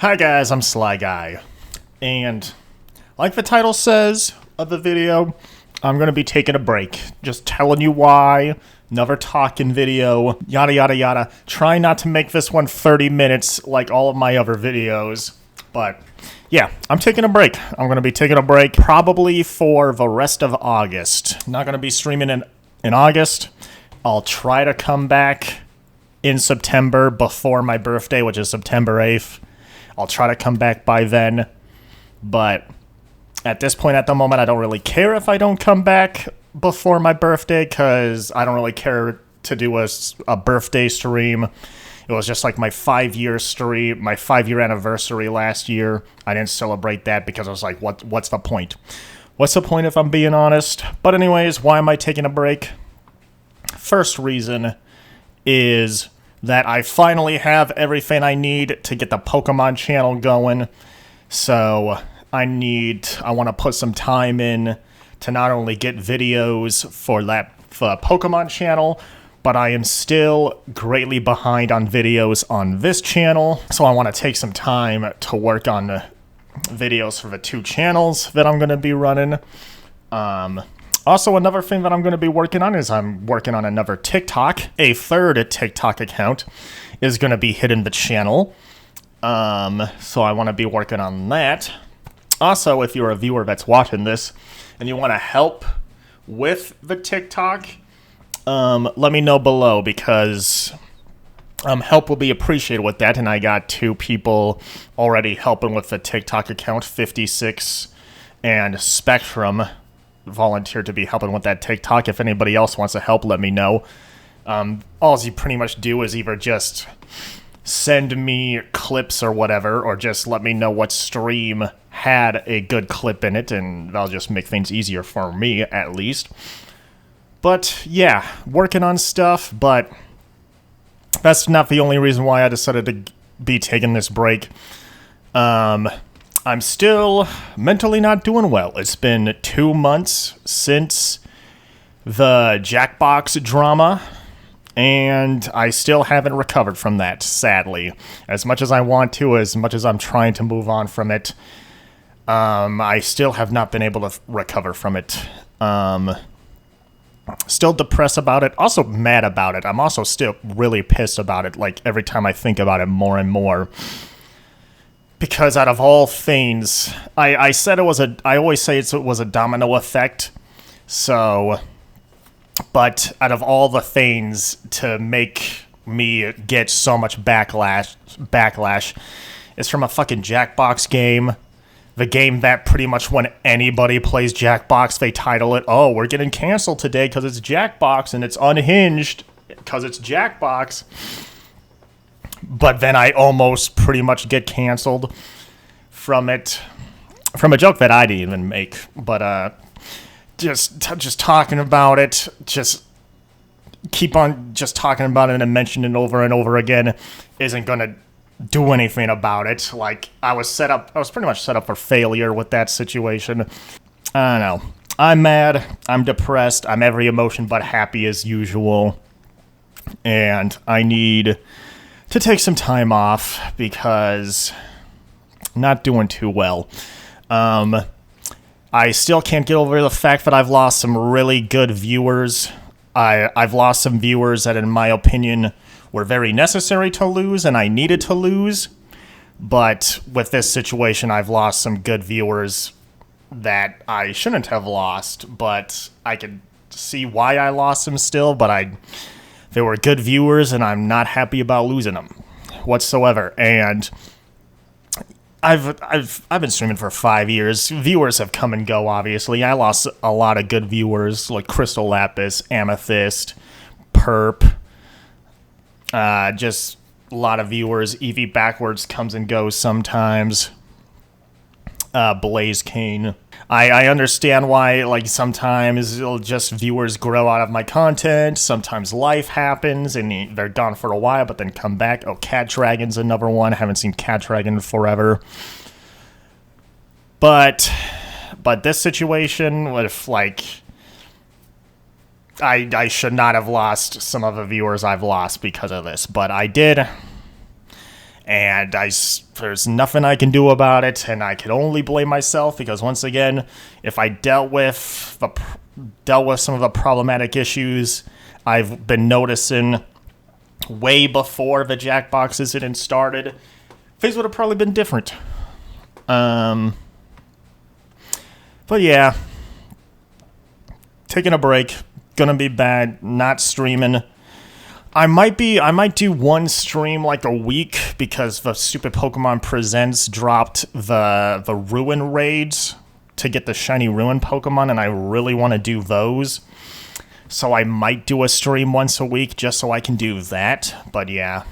Hi guys, I'm Sly Guy, and like the title says of the video, I'm going to be taking a break. Just telling you why, another talking video, yada yada yada. Try not to make this one 30 minutes like all of my other videos, but yeah, I'm taking a break. I'm going to be taking a break probably for the rest of August. Not going to be streaming in August. I'll try to come back in September before my birthday, which is September 8th. I'll try to come back by then, but at this point, at the moment, I don't really care if I don't come back before my birthday, because I don't really care to do a birthday stream. It was just like my 5-year stream, my 5-year anniversary last year. I didn't celebrate that because I was like, what's the point? What's the point if I'm being honest? But anyways, why am I taking a break? First reason is that I finally have everything I need to get the Pokemon channel going. So I want to put some time in to not only get videos for the Pokemon channel, but I am still greatly behind on videos on this channel. So I want to take some time to work on the videos for the 2 channels that I'm going to be running. Also, another thing that I'm going to be working on is I'm working on another TikTok. A third TikTok account is going to be hitting the channel. So I want to be working on that. Also, if you're a viewer that's watching this and you want to help with the TikTok, let me know below, because help will be appreciated with that. And I got 2 people already helping with the TikTok account, 56 and Spectrum volunteered to be helping with that TikTok. If anybody else wants to help, let me know. All you pretty much do is either just send me clips or whatever, or just let me know what stream had a good clip in it, and that'll just make things easier for me, at least. But yeah, working on stuff, but that's not the only reason why I decided to be taking this break. I'm still mentally not doing well. It's been 2 months since the Jackbox drama, and I still haven't recovered from that, sadly. As much as I want to, as much as I'm trying to move on from it, I still have not been able to recover from it. Still depressed about it, also mad about it. I'm also still really pissed about it, like every time I think about it more and more. Because out of all things, I said it was I always say it was a domino effect. So, but out of all the things to make me get so much backlash is from a fucking Jackbox game. The game that pretty much when anybody plays Jackbox, they title it, oh, we're getting canceled today because it's Jackbox, and it's unhinged because it's Jackbox. But then I almost pretty much get canceled from it, from a joke that I didn't even make. But just talking about it, just keep on just talking about it and mentioning it over and over again isn't gonna do anything about it. Like, I was pretty much set up for failure with that situation. I don't know. I'm mad. I'm depressed. I'm every emotion but happy as usual. And I need to take some time off because I'm not doing too well. I still can't get over the fact that I've lost some really good viewers. I've lost some viewers that, in my opinion, were very necessary to lose and I needed to lose. But with this situation, I've lost some good viewers that I shouldn't have lost, but I could see why I lost them still, but they were good viewers, and I'm not happy about losing them whatsoever. And I've been streaming for 5 years. Viewers have come and go, obviously. I lost a lot of good viewers, like Crystal Lapis, Amethyst, Perp. Just a lot of viewers. Eevee Backwards comes and goes sometimes. Blaze Kane. I understand why, like, sometimes it'll just viewers grow out of my content. Sometimes life happens and they're gone for a while, but then come back. Oh, Cat Dragon's another one. I haven't seen Cat Dragon forever. But this situation with, like, I should not have lost some of the viewers I've lost because of this, but I did. and there's nothing I can do about it, and I can only blame myself because, once again, if I dealt with some of the problematic issues I've been noticing way before the Jackbox incident started, things would have probably been different. But yeah, taking a break, gonna be bad, not streaming. I might do one stream like a week because the stupid Pokemon Presents dropped the Ruin raids to get the shiny Ruin Pokemon, and I really want to do those. So I might do a stream once a week just so I can do that. But yeah.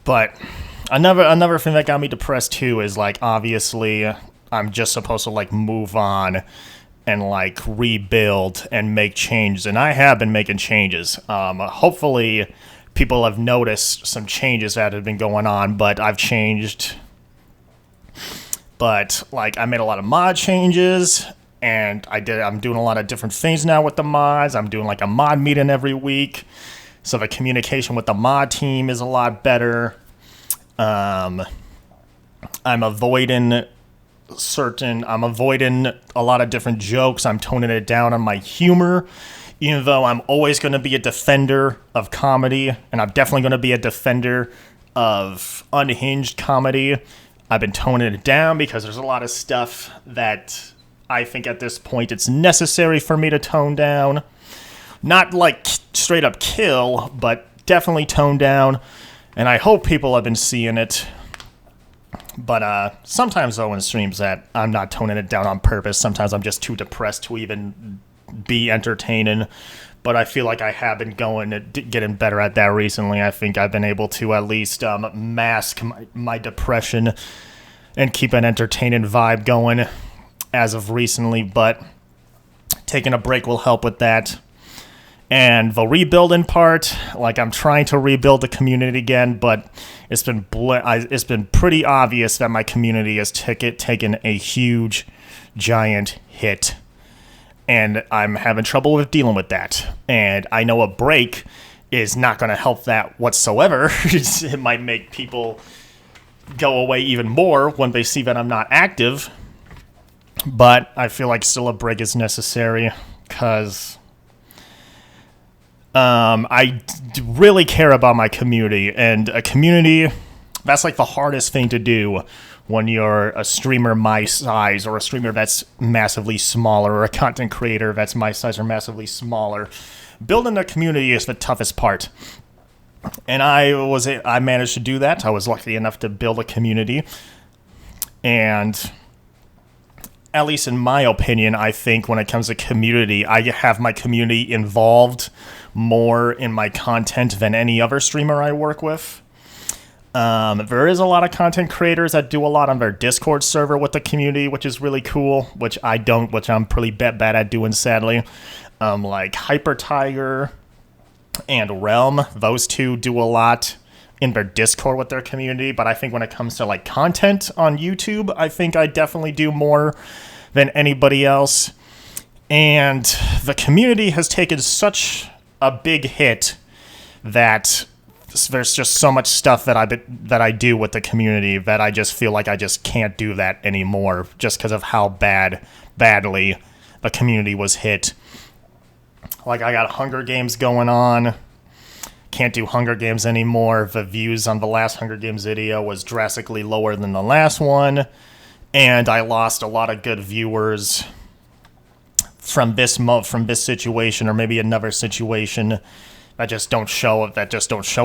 But another thing that got me depressed too is, like, obviously I'm just supposed to like move on and like rebuild and make changes, and I have been making changes. Hopefully people have noticed some changes that have been going on, but I've changed. But like, I made a lot of mod changes, and I'm doing a lot of different things now with the mods. I'm doing like a mod meeting every week, so the communication with the mod team is a lot better. I'm avoiding a lot of different jokes. I'm toning it down on my humor, even though I'm always going to be a defender of comedy, and I'm definitely going to be a defender of unhinged comedy. I've been toning it down because there's a lot of stuff that I think at this point it's necessary for me to tone down. Not like straight up kill, but definitely tone down, and I hope people have been seeing it. But sometimes, though, in streams that I'm not toning it down on purpose. Sometimes I'm just too depressed to even be entertaining. But I feel like I have been getting better at that recently. I think I've been able to at least mask my depression and keep an entertaining vibe going as of recently. But taking a break will help with that. And the rebuilding part, like, I'm trying to rebuild the community again, but it's been pretty obvious that my community has taken a huge, giant hit. And I'm having trouble with dealing with that. And I know a break is not going to help that whatsoever. It might make people go away even more when they see that I'm not active. But I feel like still a break is necessary because I really care about my community, and a community, that's like the hardest thing to do when you're a streamer my size, or a streamer that's massively smaller, or a content creator that's my size or massively smaller. Building a community is the toughest part, and I managed to do that. I was lucky enough to build a community, and at least in my opinion, I think when it comes to community, I have my community involved more in my content than any other streamer I work with. There is a lot of content creators that do a lot on their Discord server with the community, which is really cool, which I'm pretty bad at doing, sadly. Like Hyper Tiger and Realm, those two do a lot in their Discord with their community, but I think when it comes to like content on YouTube, I think I definitely do more than anybody else. And the community has taken such a big hit that there's just so much stuff that I do with the community that I just feel like I just can't do that anymore, just because of how badly the community was hit. Like, I got Hunger Games going on. Can't do Hunger Games anymore. The views on the last Hunger Games video was drastically lower than the last one, and I lost a lot of good viewers from this situation, or maybe another situation that just don't show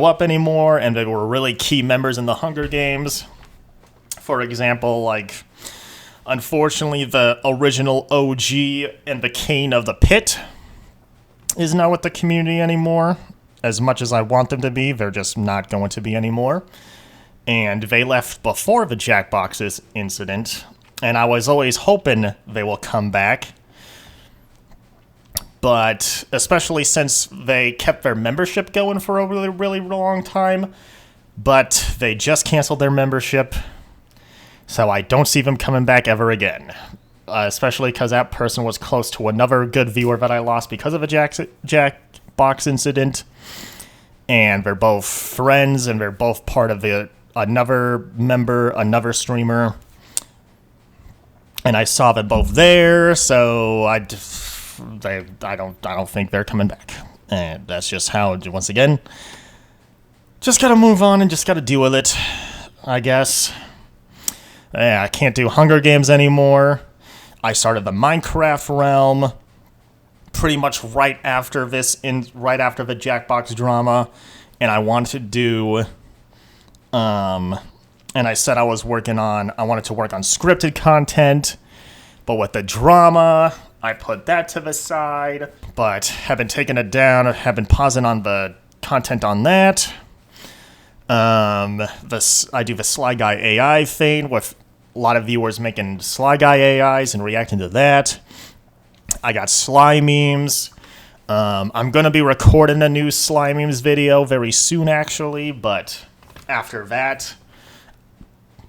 up anymore, and they were really key members in the Hunger Games. For example, like, unfortunately, the original OG and the King of the Pit is not with the community anymore. As much as I want them to be, they're just not going to be anymore. And they left before the Jackbox incident, and I was always hoping they will come back. But especially since they kept their membership going for a really, really long time, but they just canceled their membership, so I don't see them coming back ever again. Especially because that person was close to another good viewer that I lost because of a Jackbox incident. and they're both friends, and they're both part of another streamer. And I saw them both there, so I don't think they're coming back. And that's just how, once again, just gotta move on and just gotta deal with it, I guess. Yeah, I can't do Hunger Games anymore. I started the Minecraft realm pretty much right after the Jackbox drama, and I wanted to do, and I said I wanted to work on scripted content, but with the drama, I put that to the side, but have been taking it down, have been pausing on the content on that. I do the Sly Guy AI thing with a lot of viewers making Sly Guy AIs and reacting to that. I got Sly memes. I'm going to be recording a new Sly memes video very soon, actually, but after that,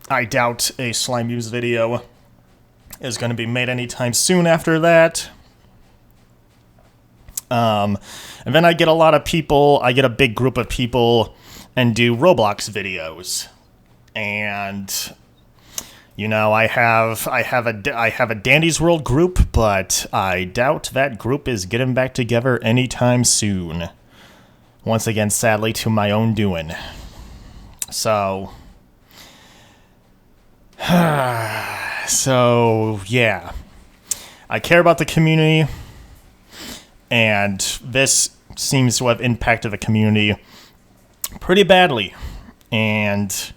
I doubt a Sly memes video is going to be made anytime soon after that. And then I get a big group of people and do Roblox videos. And you know, I have a Dandy's World group, but I doubt that group is getting back together anytime soon. Once again, sadly, to my own doing. So, yeah. I care about the community, and this seems to have impacted the community pretty badly. And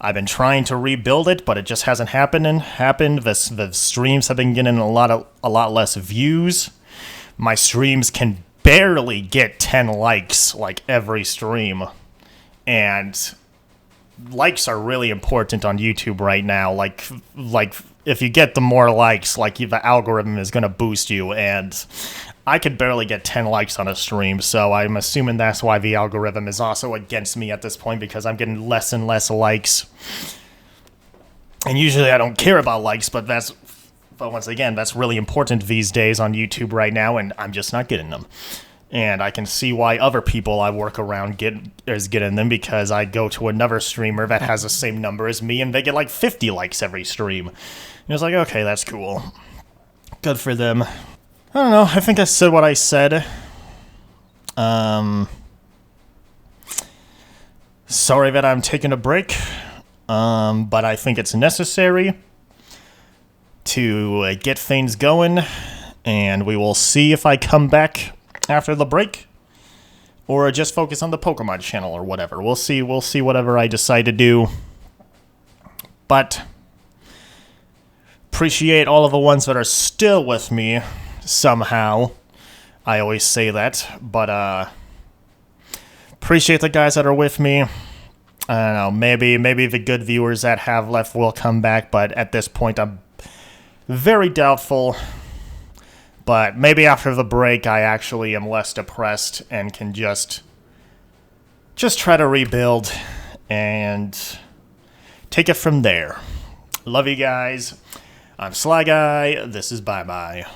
I've been trying to rebuild it, but it just hasn't happened. The streams have been getting a lot less views. My streams can barely get 10 likes like every stream. And likes are really important on YouTube right now. Like if you get the more likes, like the algorithm is going to boost you, and I could barely get 10 likes on a stream, so I'm assuming that's why the algorithm is also against me at this point, because I'm getting less and less likes. And usually I don't care about likes, but once again, that's really important these days on YouTube right now, and I'm just not getting them. And I can see why other people I work around is getting them, because I go to another streamer that has the same number as me, and they get like 50 likes every stream. And it's like, okay, that's cool. Good for them. I don't know, I think I said what I said. Sorry that I'm taking a break, but I think it's necessary to get things going, and we will see if I come back after the break, or just focus on the Pokemon channel or whatever. We'll see whatever I decide to do, but appreciate all of the ones that are still with me. Somehow, I always say that, but appreciate the guys that are with me. I don't know, maybe the good viewers that have left will come back, but at this point I'm very doubtful. But maybe after the break I actually am less depressed and can just try to rebuild and take it from there. Love you guys. I'm Sly Guy. This is Bye Bye.